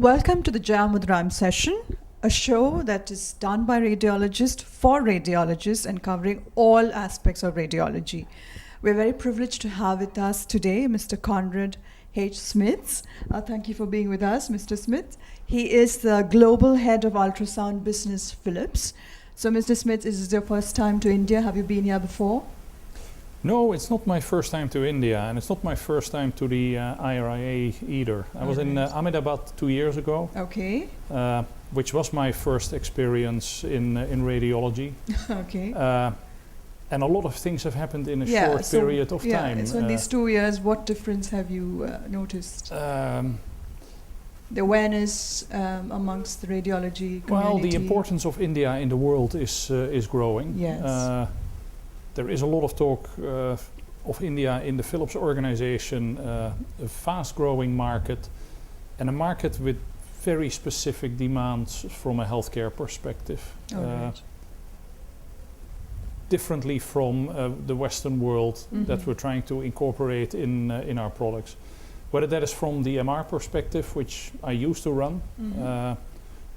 Welcome to the Jayamudram session, a show that is done by radiologists for radiologists and covering all aspects of radiology. We're very privileged to have with us today Mr. Conrad H Smitz. Thank you for being with us, Mr. Smitz. He is the Global Head of Ultrasound Business Philips. So, Mr. Smitz, is this your first time to India? Have you been here before? No, it's not my first time to India, and it's not my first time to the IRIA either. I was in Ahmedabad 2 years ago, Okay. which was my first experience in radiology. Okay. And a lot of things have happened in a short period of time. So in these 2 years, what difference have you noticed? The awareness amongst the radiology community? Well, the importance of India in the world is growing. Yes. There is a lot of talk of India in the Philips organization, a fast-growing market, and a market with very specific demands from a healthcare perspective. Right. Differently from the Western world that we're trying to incorporate in our products. Whether that is from the MR perspective, which I used to run,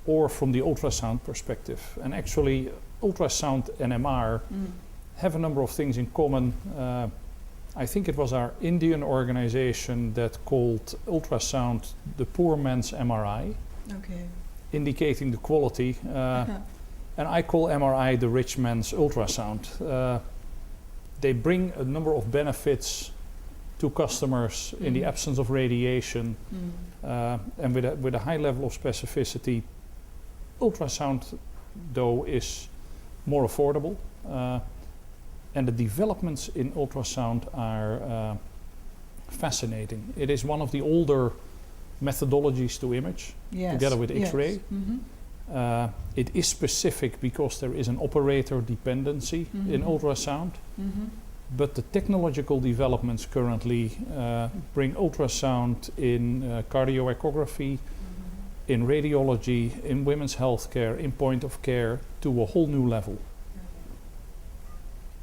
or from the ultrasound perspective. And actually, ultrasound and MR have a number of things in common. I think it was our Indian organization that called ultrasound the poor man's MRI, indicating the quality. And I call MRI the rich man's ultrasound. They bring a number of benefits to customers in the absence of radiation, and with a high level of specificity. Ultrasound, though, is more affordable. And the developments in ultrasound are fascinating. It is one of the older methodologies to image, together with X-ray. It is specific because there is an operator dependency in ultrasound. But the technological developments currently bring ultrasound in cardioechography, in radiology, in women's healthcare, in point of care to a whole new level.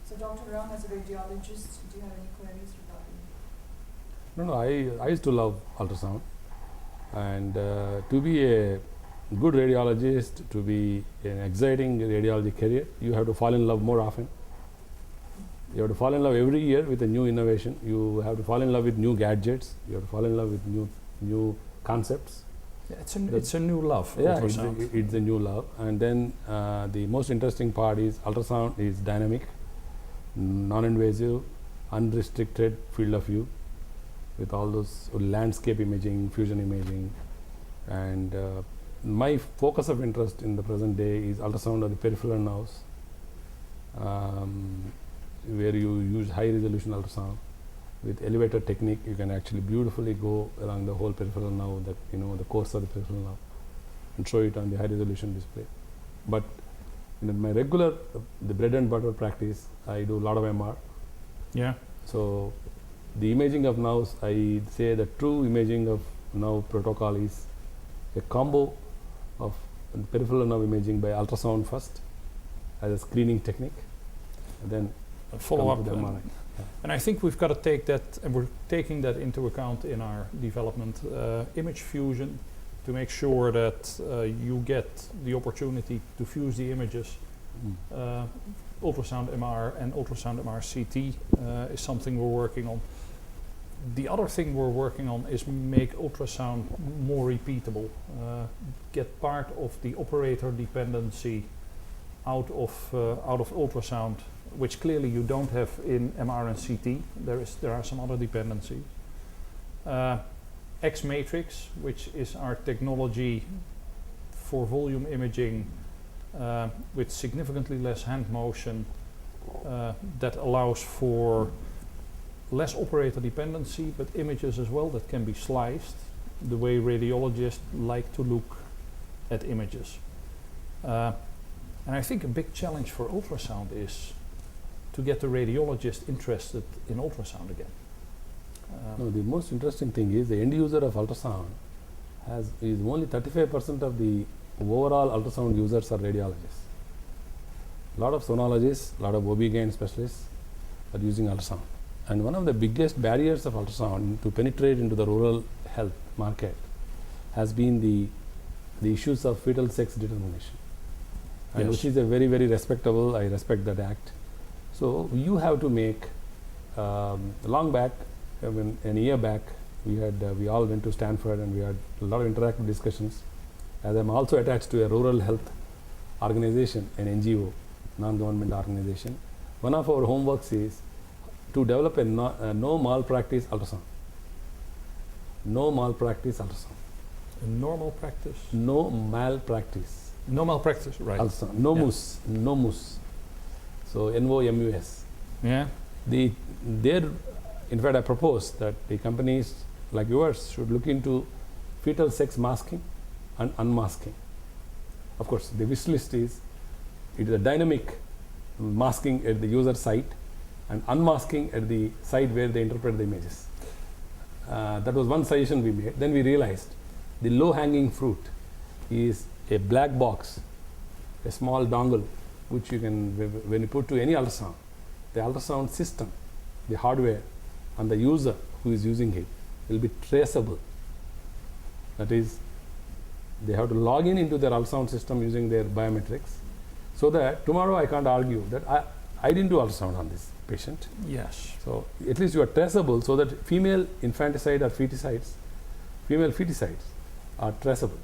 So, Dr. Ram, as a radiologist, do you have any queries regarding? No, I used to love ultrasound, and to be a good radiologist, to be an exciting radiology career, you have to fall in love more often. You have to fall in love every year with a new innovation. You have to fall in love with new gadgets. You have to fall in love with new concepts. Yeah, it's a new love. Yeah, it's a new love. And then the most interesting part is ultrasound is dynamic, non-invasive, unrestricted field of view with all those landscape imaging, fusion imaging, and my focus of interest in the present day is ultrasound of the peripheral nerves, where you use high resolution ultrasound with elevator technique. You can actually beautifully go along the whole peripheral nerve, the course of the peripheral nerve, and show it on the high resolution display. But in my regular, the bread and butter practice, I do a lot of MR. Yeah. So the imaging of nerves, I say the true imaging of nerve protocol is a combo of peripheral nerve imaging by ultrasound first as a screening technique, and then follow up. the MRI. And I think we've got to take that, and we're taking that into account in our development, image fusion, to make sure that you get the opportunity to fuse the images. Ultrasound MR and ultrasound MR CT is something we're working on. The other thing we're working on is make ultrasound more repeatable, get part of the operator dependency out of ultrasound, which clearly you don't have in MR and CT. There are some other dependencies. X matrix, which is our technology for volume imaging with significantly less hand motion, that allows for less operator dependency, but images as well that can be sliced the way radiologists like to look at images. And I think a big challenge for ultrasound is to get the radiologist interested in ultrasound again. No, the most interesting thing is the end user of ultrasound is only 35% of the overall ultrasound users are radiologists. A lot of sonologists, a lot of OB/GYN specialists are using ultrasound. And one of the biggest barriers of ultrasound to penetrate into the rural health market has been the issues of fetal sex determination, and Yes. which is a very, very respectable. I respect that act. So you have to make long back, an year back, we all went to Stanford and we had a lot of interactive discussions. As I'm also attached to a rural health organization, an NGO, non-government organization. One of our homeworks is to develop a no malpractice ultrasound. No malpractice ultrasound. A normal practice. No malpractice No malpractice, right? ultrasound. No Yeah. mus. No mus. So NOMUS. Yeah. In fact, I propose that the companies like yours should look into fetal sex masking and unmasking. Of course, the wish list is it is a dynamic masking at the user site and unmasking at the site where they interpret the images. That was one suggestion we made. Then we realized the low-hanging fruit is a black box, a small dongle, which you can, when you put to any ultrasound, the ultrasound system, the hardware, and the user who is using it will be traceable. That is, they have to log in into their ultrasound system using their biometrics, so that tomorrow I can't argue that I didn't do ultrasound on this patient. Yes. So at least you are traceable, so that female infanticide or female feticides are traceable.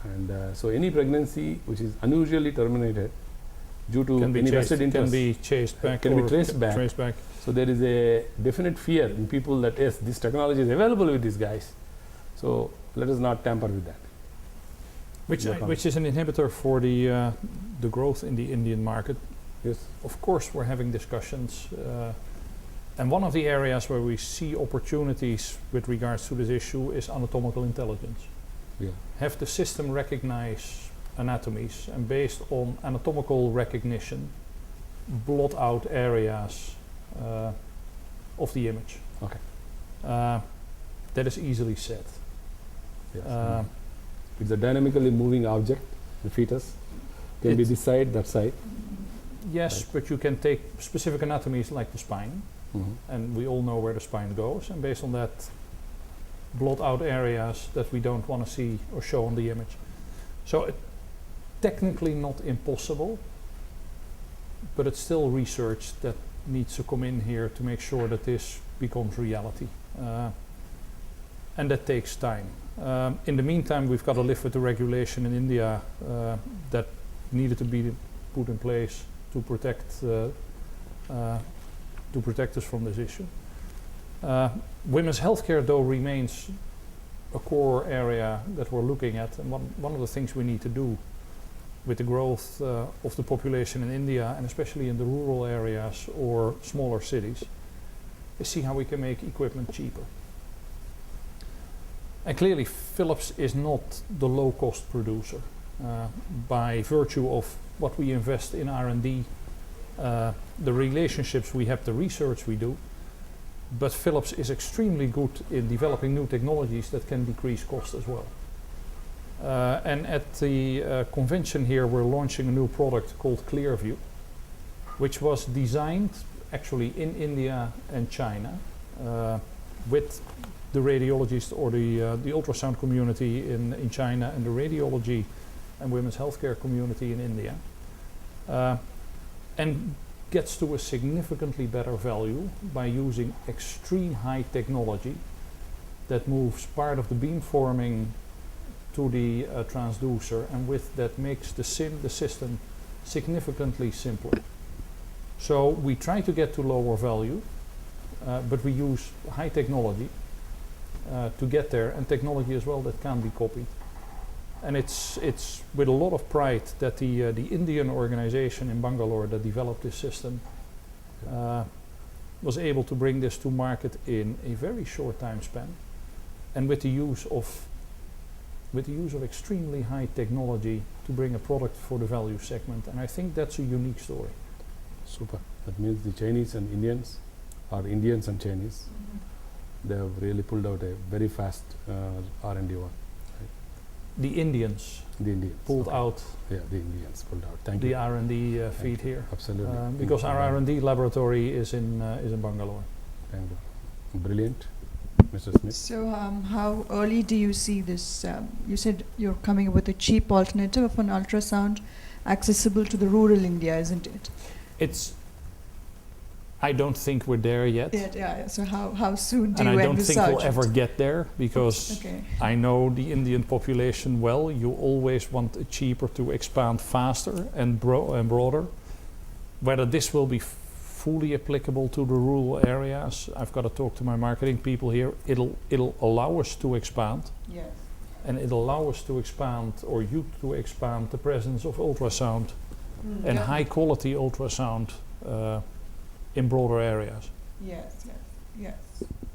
And so any pregnancy which is unusually terminated due to Can be any chased, vested interest can be chased back. can be or traced back. Traced back. So there is a definite fear in people that yes, this technology is available with these guys. So let us not tamper with that. Which is an inhibitor for the growth in the Indian market. Yes. Of course, we're having discussions, and one of the areas where we see opportunities with regards to this issue is anatomical intelligence. Yeah. Have the system recognize anatomies, and based on anatomical recognition, blot out areas of the image. Okay. That is easily said. Yes. It's a dynamically moving object. The fetus can be this side, that side. Yes, Right. but you can take specific anatomies like the spine, Mm-hmm. and we all know where the spine goes, and based on that, blot out areas that we don't want to see or show on the image. So technically not impossible, but it's still research that needs to come in here to make sure that this becomes reality. And that takes time. In the meantime, we've got to live with the regulation in India that needed to be put in place to protect us from this issue. Women's healthcare, though, remains a core area that we're looking at, and one of the things we need to do with the growth of the population in India, and especially in the rural areas or smaller cities, is see how we can make equipment cheaper. And clearly, Philips is not the low-cost producer. By virtue of what we invest in R&D, the relationships we have, the research we do, but Philips is extremely good in developing new technologies that can decrease cost as well. And at the convention here, we're launching a new product called ClearView, which was designed actually in India and China with the radiologists or the ultrasound community in China and the radiology and women's healthcare community in India, and gets to a significantly better value by using extreme high technology that moves part of the beamforming to the transducer, and with that makes the system significantly simpler. So we try to get to lower value, but we use high technology to get there, and technology as well that can be copied. And it's with a lot of pride that the Indian organization in Bangalore that developed this system was able to bring this to market in a very short time span, and with the use of extremely high technology to bring a product for the value segment. And I think that's a unique story. Super. That means the Chinese and Indians, or Indians and Chinese, they have really pulled out a very fast R&D one. The Indians The Indians pulled okay. out Yeah, the Indians pulled out. Thank the you. R&D feed here, Absolutely. because our R&D laboratory is in Bangalore. Thank you. Brilliant. Mr. Smith. So, how early do you see this? You said you're coming up with a cheap alternative of an ultrasound accessible to the rural India, isn't it? I don't think we're there yet. Yeah. So, how soon do And you I don't think we'll envisage ever it? get there, because Okay. I know the Indian population well. You always want it cheaper to expand faster and broader. Whether this will be fully applicable to the rural areas, I've got to talk to my marketing people here. It'll allow us to expand, Yes. and it'll allow us to expand, or you to expand, the presence of ultrasound and Yeah. high quality ultrasound in broader areas. Yes.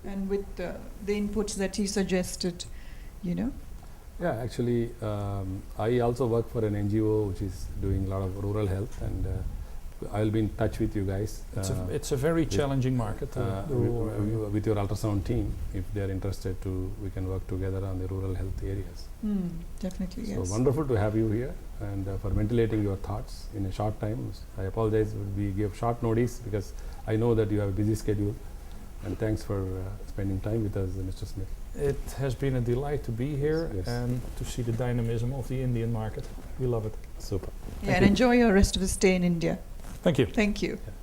And with the inputs that he suggested, you know. Yeah, actually, I also work for an NGO which is doing a lot of rural health, and I'll be in touch with you guys. It's a very challenging market, the rural area. With your ultrasound team, if they're interested to, we can work together on the rural health areas. Definitely, yes. So wonderful to have you here, and for ventilating your thoughts in a short time. I apologize, we give short notice because I know that you have a busy schedule, and thanks for spending time with us, Mr. Smith. It has been a delight to be here Yes. and to see the dynamism of the Indian market. We love it. Super. Yeah, and enjoy your rest of the stay in India. Thank you. Thank you. Yeah.